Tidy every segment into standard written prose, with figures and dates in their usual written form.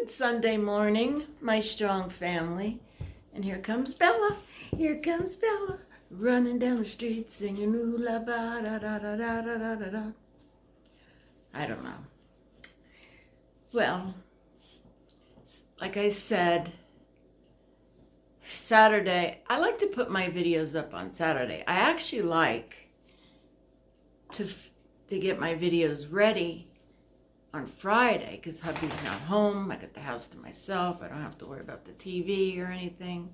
Good Sunday morning, my strong family. And here comes Bella. Here comes Bella. Running down the street singing ooh la ba da da da da da da da da. I don't know. Well, like I said, Saturday, I like to put my videos up on Saturday. I actually like to get my videos ready on Friday because hubby's not home. I got the house to myself. I don't have to worry about the TV or anything.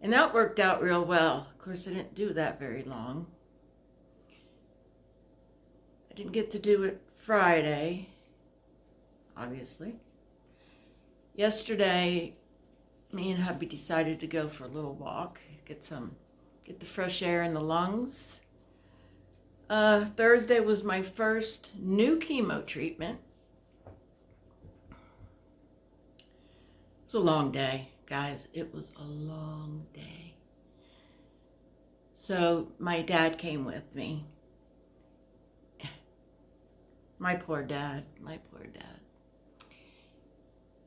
And that worked out real well. Of course, I didn't do that very long. I didn't get to do it Friday, obviously. Yesterday, me and hubby decided to go for a little walk, get the fresh air in the lungs. Thursday was my first new chemo treatment. It was a long day, guys. It was a long day. So my dad came with me. My poor dad.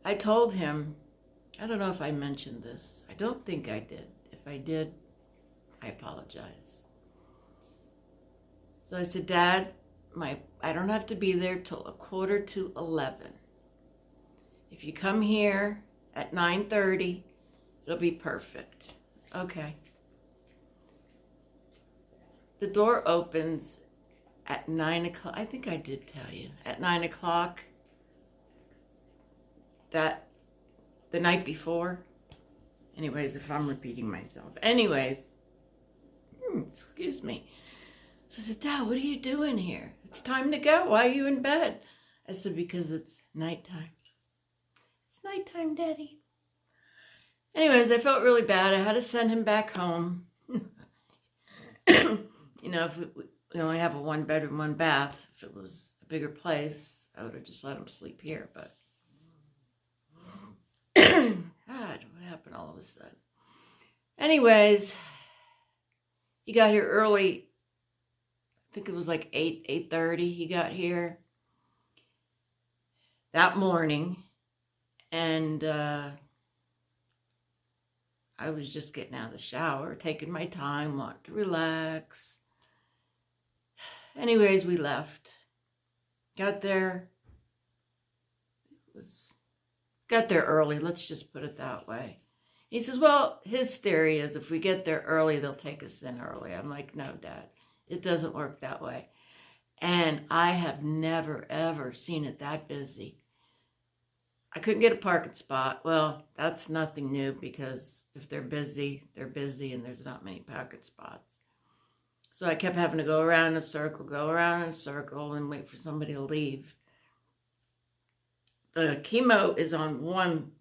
I told him, I don't know if I mentioned this. I don't think I did. If I did, I apologize. So I said, Dad, I don't have to be there till 11:45. If you come here at 9:30, it'll be perfect. Okay. The door opens at 9 o'clock. I think I did tell you. At 9 o'clock, that the night before. Anyways, if I'm repeating myself. Anyways, excuse me. So I said, Dad, what are you doing here? It's time to go. Why are you in bed? I said, because it's nighttime. It's nighttime, Daddy. Anyways, I felt really bad. I had to send him back home. You know, if we only have a 1-bedroom, 1-bath, if it was a bigger place, I would have just let him sleep here. But, God, what happened all of a sudden? Anyways, he got here early. I think it was like 8:30 he got here that morning, and I was just getting out of the shower, taking my time, wanting to relax. Anyways, we left. Got there early, let's just put it that way. He says, well, his theory is if we get there early, they'll take us in early. I'm like, no, Dad. It doesn't work that way. And I have never, ever seen it that busy. I couldn't get a parking spot. Well, that's nothing new because if they're busy and there's not many parking spots. So I kept having to go around in a circle, and wait for somebody to leave. The chemo is on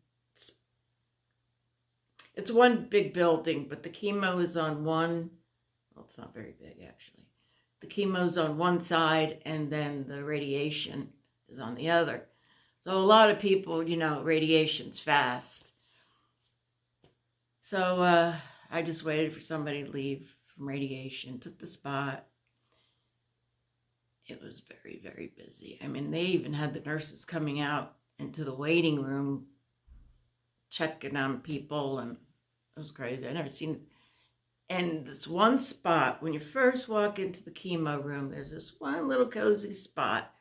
it's one big building, but the chemo is on one. Well, it's not very big, actually. The chemo's on one side, and then the radiation is on the other. So a lot of people, you know, radiation's fast. So I just waited for somebody to leave from radiation, took the spot. It was very, very busy. I mean, they even had the nurses coming out into the waiting room, checking on people, and it was crazy. I never seen it. And this one spot, when you first walk into the chemo room, there's this one little cozy spot.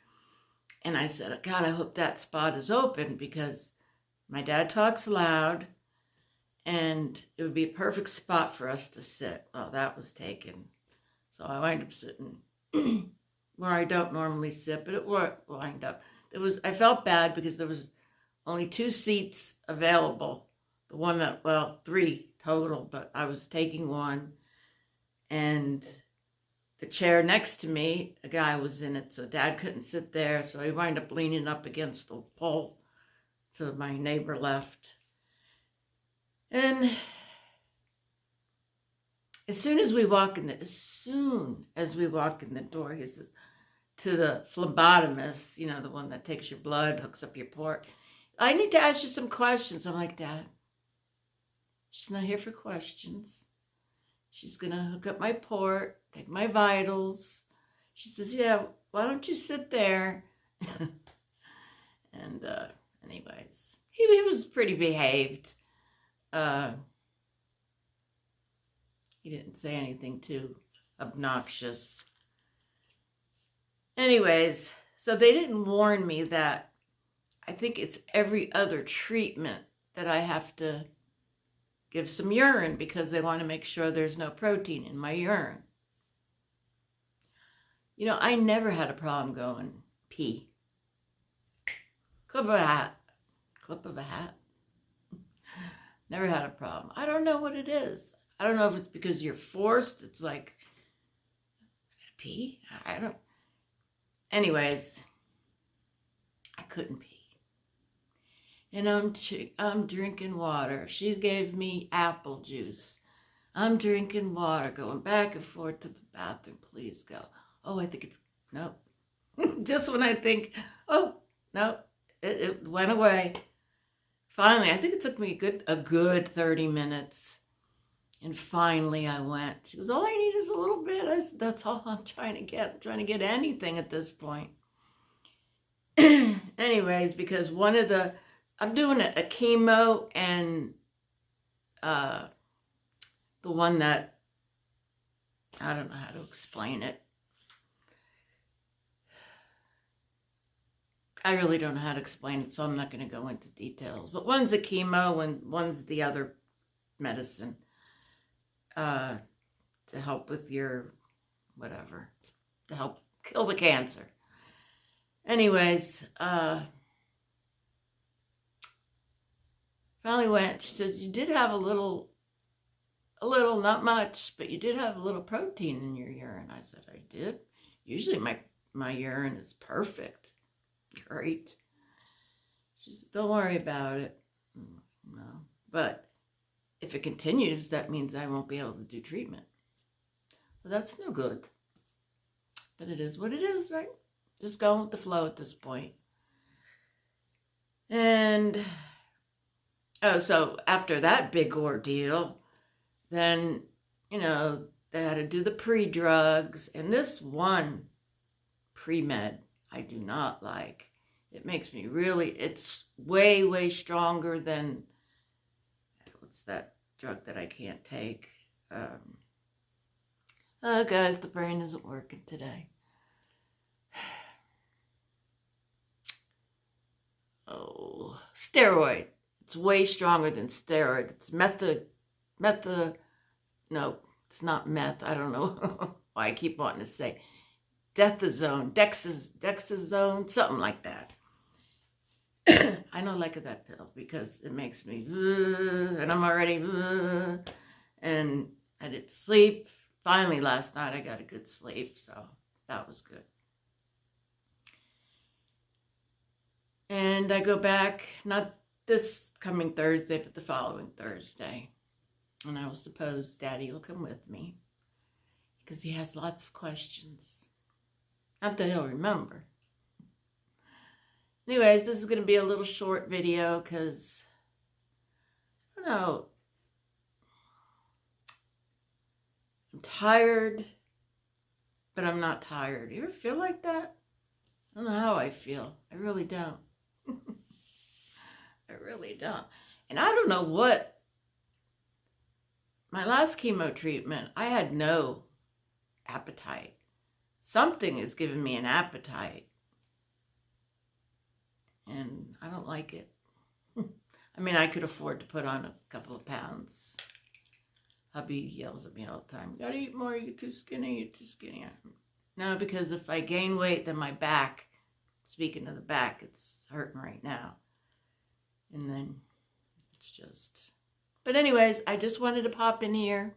And I said, God, I hope that spot is open because my dad talks loud and it would be a perfect spot for us to sit. Well, that was taken. So I wound up sitting where I don't normally sit, but it wound up. I felt bad because there was only 2 seats available. The one that, well, 3 total, but I was taking one, and the chair next to me, a guy was in it, so Dad couldn't sit there, so he wound up leaning up against the pole, so my neighbor left. And as soon as we walk in the door, he says to the phlebotomist, you know, the one that takes your blood, hooks up your port, I need to ask you some questions. I'm like, Dad, she's not here for questions. She's going to hook up my port, take my vitals. She says, yeah, why don't you sit there? And anyways, he was pretty behaved. He didn't say anything too obnoxious. Anyways, so they didn't warn me that I think it's every other treatment that I have to give some urine because they want to make sure there's no protein in my urine. You know, I never had a problem going pee. Clip of a hat. Clip of a hat. Never had a problem. I don't know what it is. I don't know if it's because you're forced. It's like, pee? I don't. Anyways, I couldn't pee. And I'm drinking water. She gave me apple juice. I'm drinking water, going back and forth to the bathroom. Please go. Oh, I think it's, no. Just when I think, oh, no, it went away. Finally, I think it took me a good 30 minutes. And finally I went. She goes, all I need is a little bit. I said, that's all I'm trying to get. I'm trying to get anything at this point. Anyways, because I'm doing a chemo and the one that, I don't know how to explain it. I really don't know how to explain it, so I'm not going to go into details. But one's a chemo and one's the other medicine. To help with your whatever, to help kill the cancer. Anyways, finally went. She says, you did have a little, not much, but you did have a little protein in your urine. I said, I did. Usually my urine is perfect. Great. She said, don't worry about it. No, but if it continues, that means I won't be able to do treatment. So that's no good. But it is what it is, right? Just going with the flow at this point. And, oh, so after that big ordeal, then, you know, they had to do the pre-drugs. And this one pre-med I do not like. It makes me really, it's way, way stronger than, what's that drug that I can't take? Oh, guys, the brain isn't working today. Oh, steroid. It's way stronger than steroid. It's no, it's not meth. I don't know why I keep wanting to say dexazone, something like that. I don't like that pill because it makes me, and I'm already, and I didn't sleep. Finally, last night I got a good sleep, so that was good. And I go back, not this coming Thursday, but the following Thursday. And I will suppose Daddy will come with me because he has lots of questions. Not that he'll remember. Anyways, this is going to be a little short video because, I don't know, I'm tired, but I'm not tired. You ever feel like that? I don't know how I feel. I really don't. I really don't. And I don't know what, my last chemo treatment, I had no appetite. Something is giving me an appetite. And I don't like it. I mean, I could afford to put on a couple of pounds. Hubby yells at me all the time, you gotta eat more, you're too skinny, you're too skinny. No, because if I gain weight, then my back, speaking of the back, it's hurting right now. And then it's just, but anyways, I just wanted to pop in here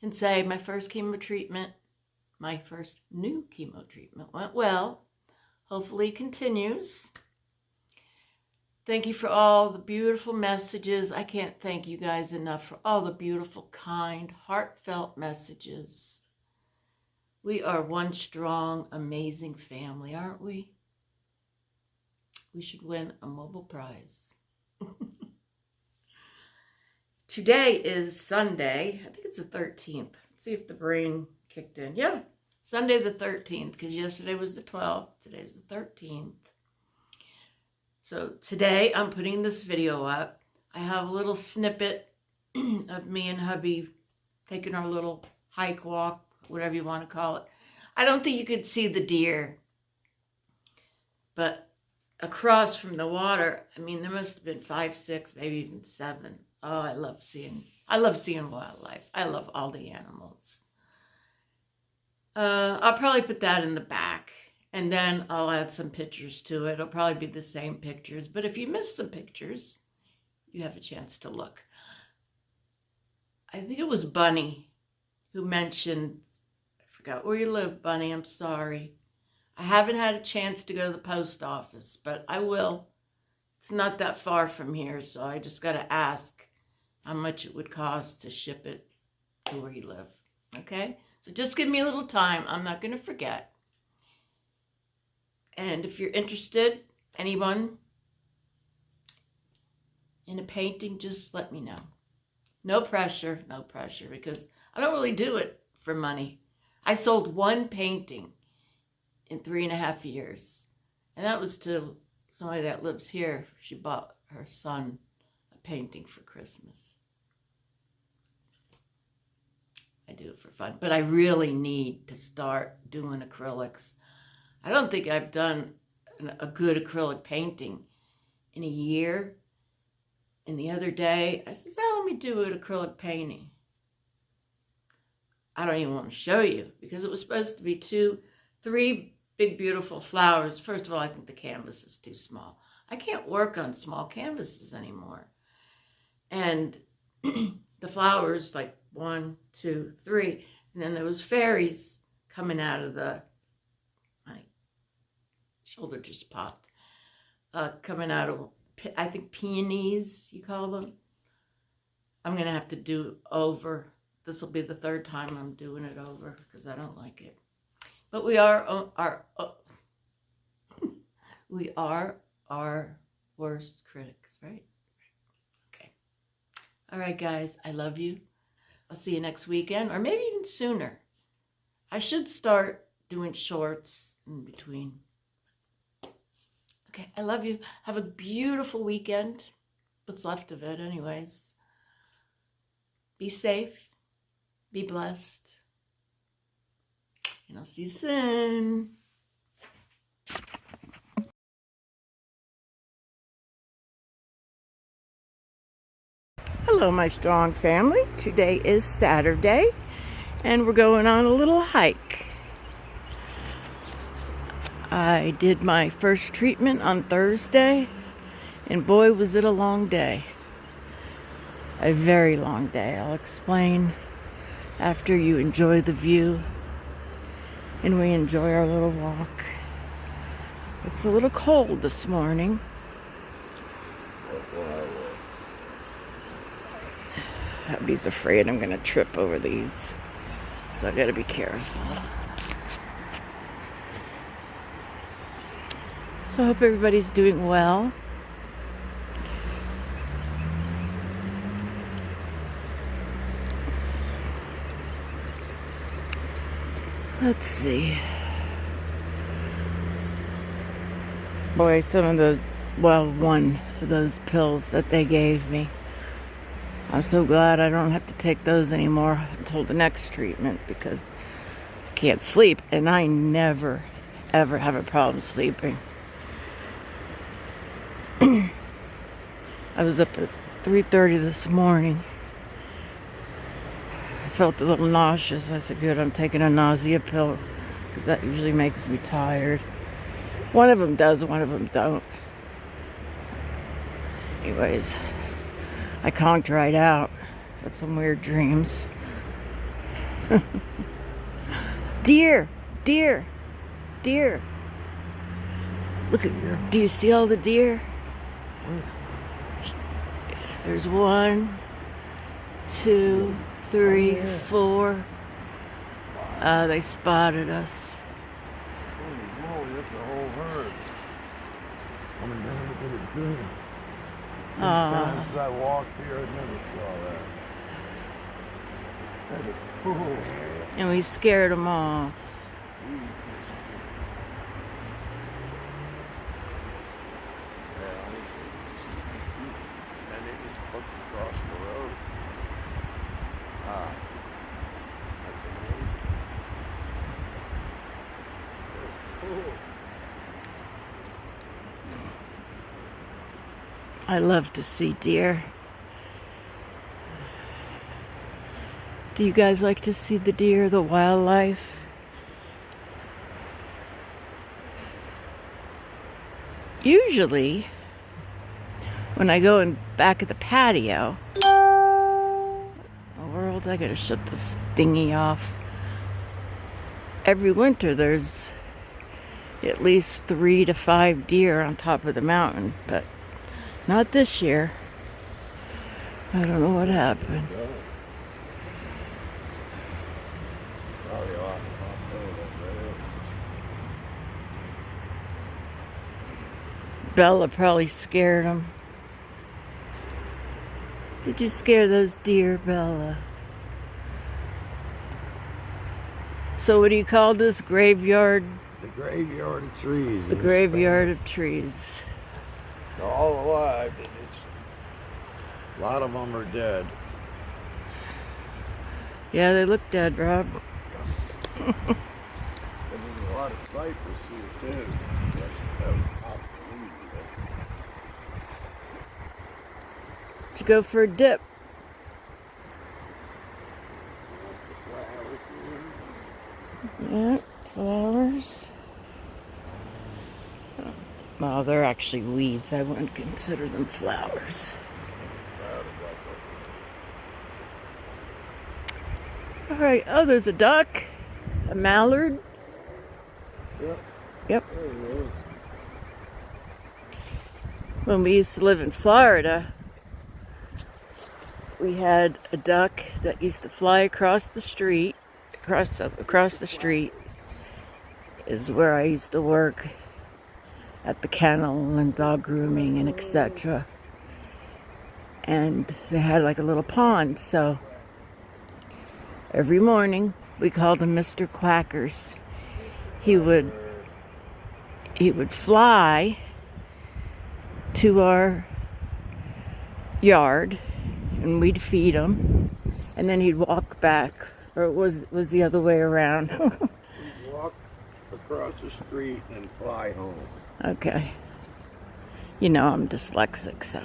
and say my first chemo treatment, my first new chemo treatment went well. Hopefully it continues. Thank you for all the beautiful messages. I can't thank you guys enough for all the beautiful, kind, heartfelt messages. We are one strong, amazing family, aren't we? We should win a mobile prize. Today is Sunday. I think it's the 13th. Let's see if the brain kicked in. Yeah, Sunday the 13th, because yesterday was the 12th. Today's the 13th. So today I'm putting this video up. I have a little snippet of me and hubby taking our little hike, walk, whatever you want to call it. I don't think you could see the deer, but across from the water, I mean, there must have been 5, 6, maybe even 7. Oh, I love seeing wildlife. I love all the animals. I'll probably put that in the back, and then I'll add some pictures to it. It'll probably be the same pictures, but if you miss some pictures, you have a chance to look. I think it was Bunny who mentioned, I forgot where you live, Bunny, I'm sorry. I haven't had a chance to go to the post office, but I will. It's not that far from here, so I just got to ask how much it would cost to ship it to where you live, okay? So just give me a little time. I'm not going to forget. And if you're interested, anyone in a painting, just let me know. No pressure, because I don't really do it for money. I sold one painting in 3.5 years, and that was to somebody that lives here. She bought her son a painting for Christmas. I do it for fun, but I really need to start doing acrylics. I don't think I've done a good acrylic painting in a year. And the other day, I said, oh, let me do an acrylic painting. I don't even want to show you because it was supposed to be 3 big, beautiful flowers. First of all, I think the canvas is too small. I can't work on small canvases anymore. And the flowers, like 1, 2, 3, and then there was fairies coming out of my shoulder just popped, coming out of, I think, peonies, you call them. I'm going to have to do over. This will be the 3rd time I'm doing it over because I don't like it. But we are our worst critics, right? Okay. All right, guys, I love you. I'll see you next weekend, or maybe even sooner. I should start doing shorts in between. Okay, I love you. Have a beautiful weekend. What's left of it, anyways. Be safe. Be blessed. And I'll see you soon. Hello, my strong family. Today is Saturday, and we're going on a little hike. I did my first treatment on Thursday, and boy, was it a long day. A very long day. I'll explain after you enjoy the view and we enjoy our little walk. It's a little cold this morning. Hubby's afraid I'm gonna trip over these, so I gotta be careful. So I hope everybody's doing well. Let's see. Boy, some of those, well, one of those pills that they gave me, I'm so glad I don't have to take those anymore until the next treatment because I can't sleep, and I never, ever have a problem sleeping. I was up at 3:30 this morning. I felt a little nauseous. I said, good, I'm taking a nausea pill because that usually makes me tired. One of them does, one of them don't. Anyways, I conked right out. Had some weird dreams. Deer, deer, deer. Look at, do you see all the deer? There's 1, 2, 3, 4. They spotted us. Holy moly, that's a whole herd. Coming down to the dune. Since I walked here, I never saw that. That is cool. And we scared them off. Yeah. I love to see deer. Do you guys like to see the deer, the wildlife? Usually, when I go in back at the patio, oh, world, I gotta shut this thingy off. Every winter there's at least 3 to 5 deer on top of the mountain, but not this year. I don't know what happened. Bella probably scared them. Did you scare those deer, Bella? So what do you call this? Graveyard? The graveyard of trees. The graveyard of trees. They're all alive, and a lot of them are dead. Yeah, they look dead, Rob. And there's a lot of cypress here, too. To go for a dip. Yeah, flowers. Well, they're actually weeds. I wouldn't consider them flowers. All right. Oh, there's a duck, a mallard. Yep. There he is. When we used to live in Florida, we had a duck that used to fly across the street. Across the street is where I used to work at the kennel and dog grooming and etc. And they had like a little pond, so every morning we called him Mr. Quackers. He would fly to our yard and we'd feed him, and then he'd walk back, or it was the other way around. He'd walk across the street and fly home. Okay. You know I'm dyslexic, so.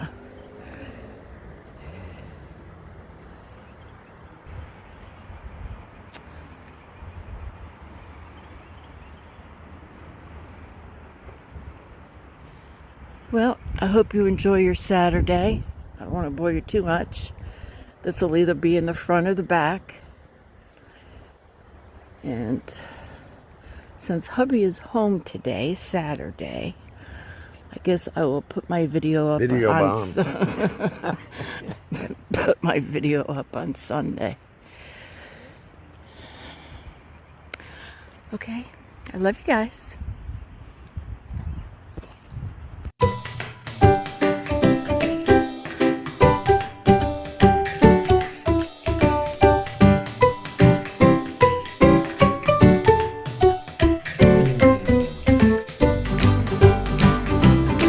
Well, I hope you enjoy your Saturday. I don't want to bore you too much. This will either be in the front or the back. And since hubby is home today, Saturday, I guess I will put my video up put my video up on Sunday. Okay, I love you guys.